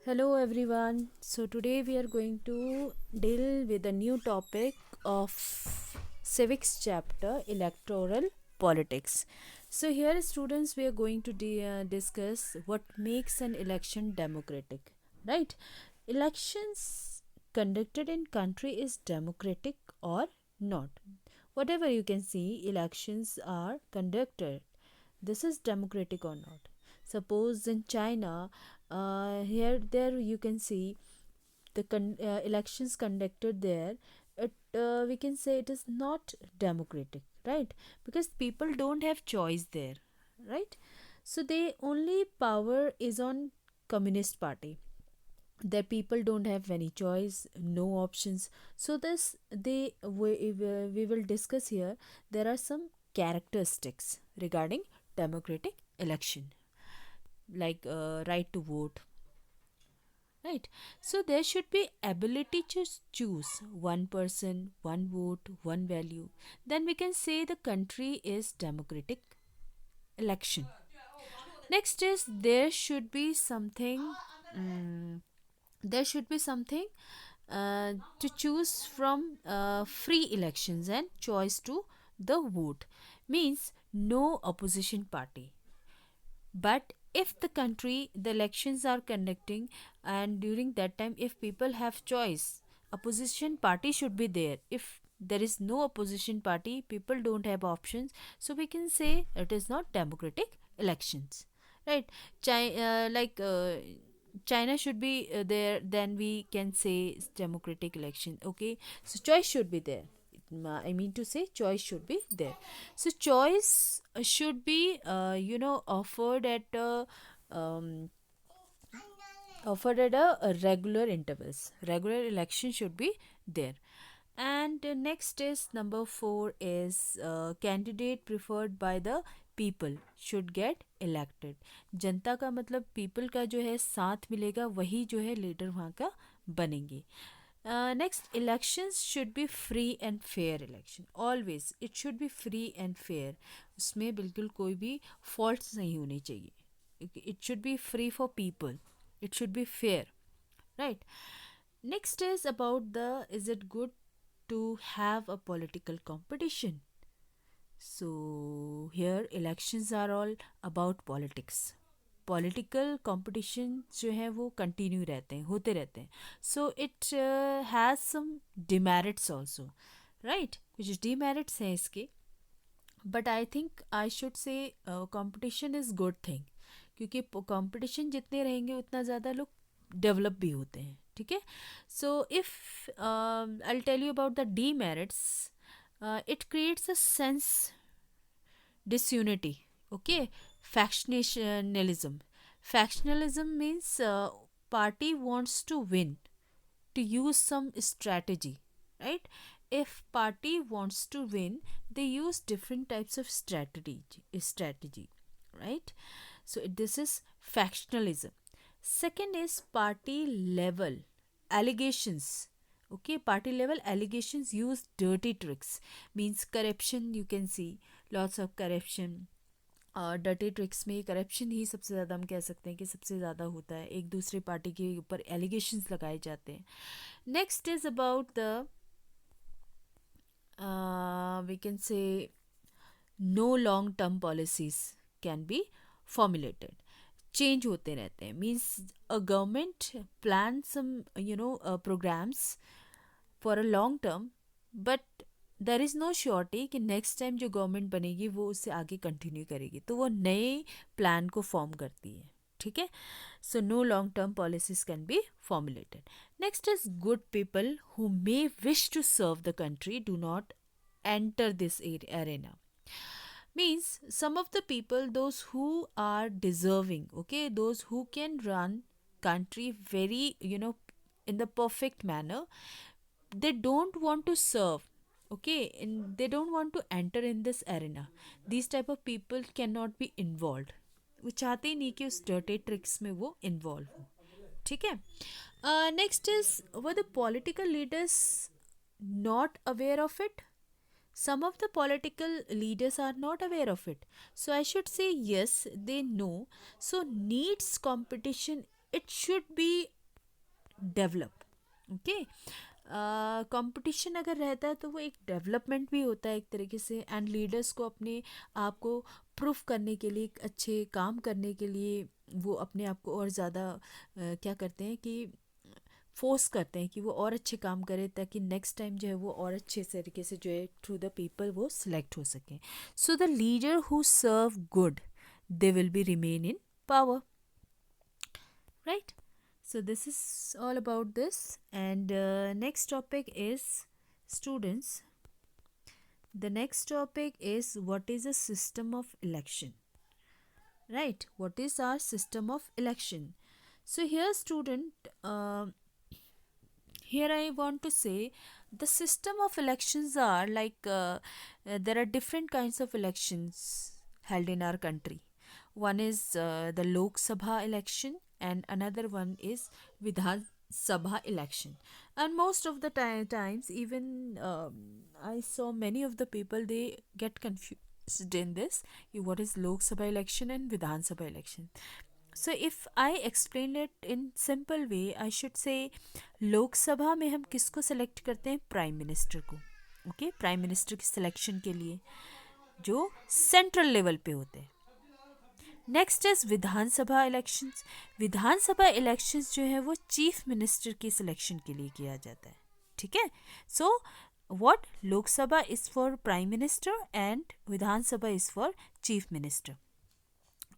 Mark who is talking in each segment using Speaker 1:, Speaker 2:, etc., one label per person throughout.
Speaker 1: Hello everyone. So today we are going to deal with a new topic of civics chapter electoral politics. So here students we are going to discuss what makes an election democratic, right? Elections conducted in country is democratic or not. Whatever you can see elections are conducted, this is democratic or not. Suppose in China, here there you can see the elections conducted there. We can say it is not democratic, right? Because people don't have choice there, right? So they only power is on Communist Party. Their people don't have any choice, no options. So this we will discuss here. There are some characteristics regarding democratic election, like right to vote, right? So there should be ability to choose one person, one vote, one value. Then we can say the country is democratic election. Next is there should be something, mm, there should be something to choose from, free elections and choice to the vote, means no opposition party. But if the country the elections are conducting, and during that time if people have choice, opposition party should be there. If there is no opposition party, people don't have options, so we can say it is not democratic elections, right? China should be there, then we can say it's democratic election. Okay, so choice should be there. I mean to say choice should be there. So choice should be offered at a regular intervals. Regular election should be there. And next is number 4 is candidate preferred by the people should get elected. जनता का मतलब people का जो है साथ मिलेगा, वही जो है लीडर वहाँ का बनेंगे. Next, elections should be free and fair election. Always it should be free and fair. उसमें बिल्कुल कोई भी faults नहीं होनी चाहिए. It should be free for people. It should be fair, right? Next is about the is it good to have a political competition. So here elections are all about politics. Political competition जो है वो continue रहते हैं, होते रहते हैं. So it has some demerits also, right? कुछ demerits हैं इसके, but I think I should say competition is good thing. क्योंकि कंपटीशन जितने रहेंगे उतना ज़्यादा लोग डेवलप भी होते हैं, ठीक है? So if I tell you about the demerits, it creates a sense disunity. Okay, factionalism. Factionalism means party wants to win, to use some strategy, right? If party wants to win, they use different types of strategy, right? So this is factionalism. Second is party level allegations. Okay, party level allegations use dirty tricks, means corruption. You can see lots of corruption. Dirty tricks में corruption ही सबसे ज़्यादा हम कह सकते हैं कि सबसे ज़्यादा होता है. एक दूसरे पार्टी के ऊपर एलिगेशंस लगाए जाते हैं. Next is about the we can say no long term policies can be formulated. Change होते रहते हैं, means a government plan some programs for a long term, but there is no surety कि next time जो government बनेगी वो उससे आगे continue करेगी, तो वो नए प्लान को फॉर्म करती है, ठीक है? So no long term policies can be formulated. Next is good people who may wish to serve the country do not enter this arena. Means some of the people, those who are deserving, okay, those who can run country very, in the perfect manner, they don't want to serve, okay, and they don't want to enter in this arena. These type of people cannot be involved. वो चाहते ही नहीं कि उस dirty tricks में वो involve हो, ठीक है? Next is were the political leaders not aware of it. Some of the political leaders are not aware of it, so I should say yes, they know. So needs competition it should be develop. Okay, competition अगर रहता है तो वो एक development भी होता है एक तरीके से, एंड लीडर्स को अपने आप को प्रूफ करने के लिए, एक अच्छे काम करने के लिए वो अपने आप को और ज़्यादा क्या करते हैं कि फोर्स करते हैं कि वो और अच्छे काम करें, ताकि नेक्स्ट टाइम जो है वो और अच्छे तरीके से जो है थ्रू द पीपल वो सिलेक्ट हो सकें. So the leader who serve good, they will be remain in power, right? So this is all about this. And next topic is, students, the next topic is, what is a system of election, right? What is our system of election? So here, student, here I want to say the system of elections are like, there are different kinds of elections held in our country. One is the Lok Sabha election, and another one is Vidhan Sabha election. And most of the times, even I saw many of the people, they get confused in this, what is Lok Sabha election and Vidhan Sabha election. So if I explain it in simple way, I should say लोक सभा में हम किसको select करते हैं? Prime minister को. Okay, prime minister की selection के लिए जो सेंट्रल लेवल पे होते हैं. Next is Vidhan Sabha elections. Vidhan Sabha elections जो है वो चीफ मिनिस्टर की सिलेक्शन के लिए किया जाता है. ठीक है. So what, Lok Sabha is for prime minister and Vidhan Sabha is for chief minister.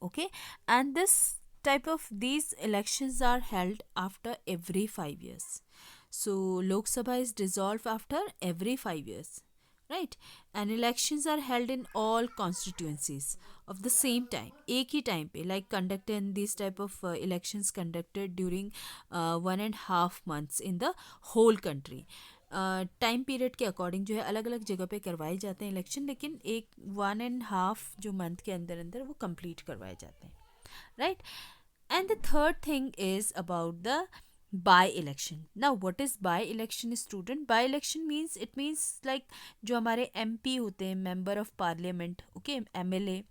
Speaker 1: Okay, and this type of these elections are held after every 5 years. So Lok Sabha is dissolved after every 5 years, right? And elections are held in all constituencies of the same time, एक ही time पे, like conducted these type of elections conducted during 1.5 months in the whole country. Time period के according जो है अलग अलग जगह पे करवाए जाते हैं इलेक्शन, लेकिन एक 1.5 जो मंथ के अंदर अंदर वो कंप्लीट करवाए जाते हैं, right? And the third thing is about the by election. Now what is by election student? By election means, it means like जो हमारे MP होते हैं, member of parliament, okay, MLA,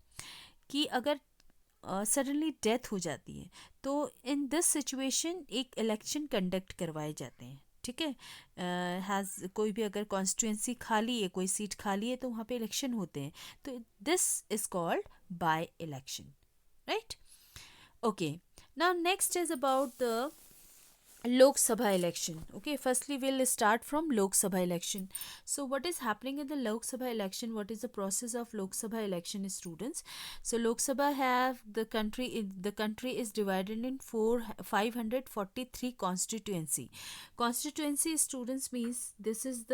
Speaker 1: कि अगर सडनली डेथ हो जाती है तो इन दिस सिचुएशन एक इलेक्शन कंडक्ट करवाए जाते हैं. ठीक है. हैज़ कोई भी अगर कॉन्स्टिट्यूंसी खाली है, कोई सीट खाली है, तो वहाँ पे इलेक्शन होते हैं. तो this is called by election, right? Okay, now next is about the Lok Sabha election. Okay, firstly we'll start from Lok Sabha election. So what is happening in the Lok Sabha election? What is the process of Lok Sabha election, students? So Lok Sabha have the country is divided in 543 constituency. Constituency, students, means this is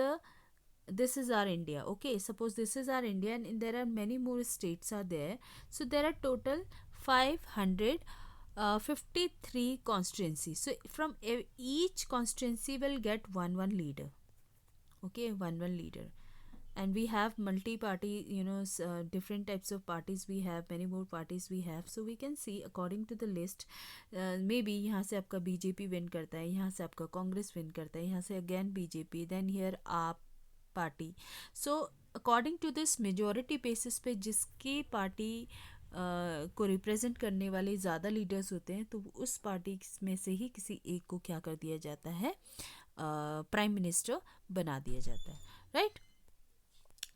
Speaker 1: our India. Okay, suppose this is our India, and there are many more states are there. So there are total 553 constituencies. So from each constituency will get one leader. Okay, one leader. And we have multi-party, different types of parties. We have many more parties we have. So we can see according to the list, maybe यहाँ से आपका BJP win करता है, यहाँ से आपका Congress win करता है, यहाँ से again BJP, then here आप party. So according to this majority basis पे जिसकी पार्टी को रिप्रेजेंट करने वाले ज़्यादा लीडर्स होते हैं, तो उस पार्टी में से ही किसी एक को क्या कर दिया जाता है? प्राइम मिनिस्टर बना दिया जाता है, right?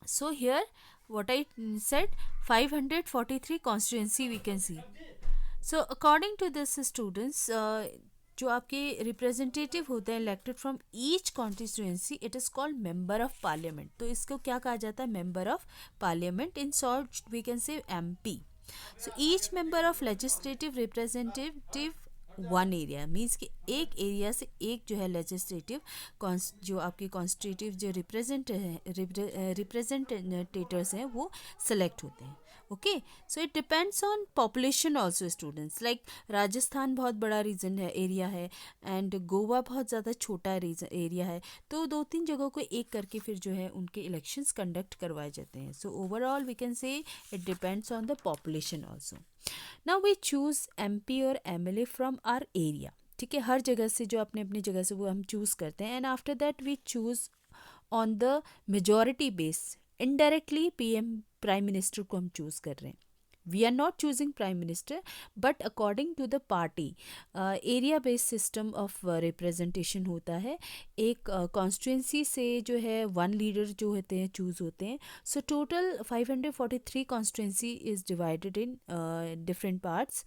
Speaker 1: So here what I said, 543 constituency we can see. So according to this students, जो आपके रिप्रेजेंटेटिव होते हैं elected from each constituency, it is called member of parliament. तो इसको क्या कहा जाता है? Member of parliament. In short we can say MP. So each member of legislative representative one area, means कि एक एरिया से एक जो है लेजिस्लेटिव जो आपके कॉन्स्टिट्यूटिव जो रिप्रेजेंटेटर्स हैं वो सेलेक्ट होते हैं. Okay, so it depends on population also students. Like Rajasthan बहुत बड़ा रीजन है, एरिया है, एंड गोवा बहुत ज़्यादा छोटा एरिया है. तो 2-3 जगहों को एक करके फिर जो है उनके इलेक्शंस कंडक्ट करवाए जाते हैं. So overall we can say it depends on the population also. Now we choose MP और MLA फ्रॉम आर एरिया. ठीक है, हर जगह से जो अपने अपनी जगह से वो हम चूज़ करते हैं. And after that we choose on the majority base. Indirectly PM prime minister को हम चूज़ कर रहे हैं. We are not choosing prime minister, but according to the party, area based system of representation होता है. एक कॉन्स्टिट्यूंसी से जो है वन लीडर जो होते हैं चूज़ होते हैं. So total 543 constituency is divided in different parts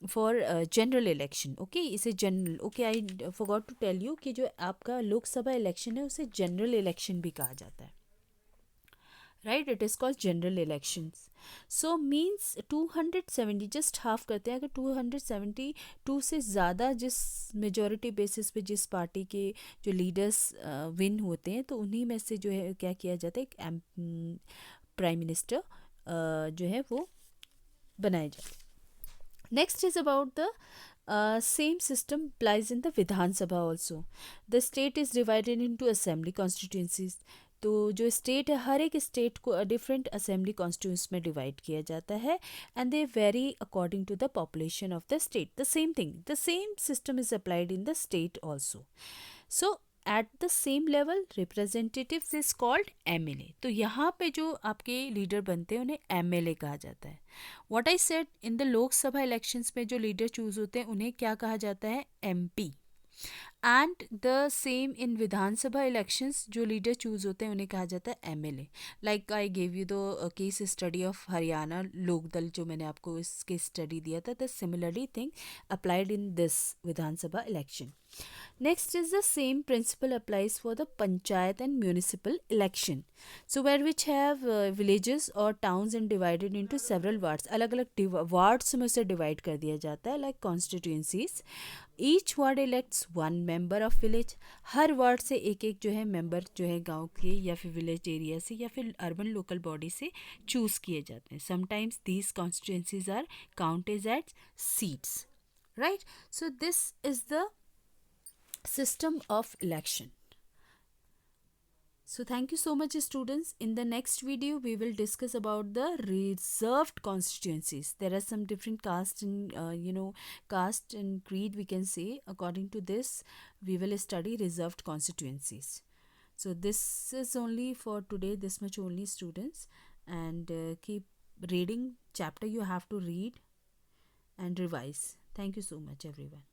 Speaker 1: for general election. Okay, इसे general, okay, I forgot to tell you कि जो आपका लोकसभा इलेक्शन है उसे जनरल इलेक्शन भी कहा जाता है. Right, it is called general elections. So means 270, just half करते हैं, अगर 272 से ज़्यादा जिस मेजॉरिटी बेसिस पे जिस पार्टी के जो लीडर्स विन होते हैं तो उन्हीं में से जो है क्या किया जाता है, एक प्राइम मिनिस्टर जो है वो बनाया जाता है. Next is about the same system applies in the Vidhan Sabha also. The state is divided into assembly constituencies. तो जो स्टेट है, हर एक स्टेट को डिफरेंट असेंबली कॉन्स्टिट्यूंस में डिवाइड किया जाता है, and they vary according to the population of the state. The same thing, the same system is applied in the state also. So at the same level representatives is called MLA. तो यहाँ पे जो आपके leader बनते हैं उन्हें MLA कहा जाता है. What I said, in the Lok Sabha elections में जो लीडर चूज होते हैं उन्हें क्या कहा जाता है, MP. And the same in Vidhan Sabha elections जो लीडर चूज होते हैं उन्हें कहा जाता है MLA. Like I gave you the case study of Haryana Lok Dal, जो मैंने आपको इस केस स्टडी दिया था. The similarly thing applied in this Vidhan Sabha election. Next is the same principle applies for the panchayat and municipal election. So where which have villages or towns and divided into several wards. अलग अलग wards में उसे divide कर दिया जाता है like constituencies. Each ward elects one member of village. Her ward से एक एक जो है मेंबर जो है गांव के या फिर विलेज एरिया से या फिर अर्बन लोकल बॉडी से चूज़ किए जाते हैं. Sometimes these constituencies are counted as seats. Right? So this is the system of election. So thank you so much students. In the next video we will discuss about the reserved constituencies. There are some different caste and caste and creed we can say. According to this we will study reserved constituencies. So this is only for today, this much only students, and keep reading chapter. You have to read and revise. Thank you so much everyone.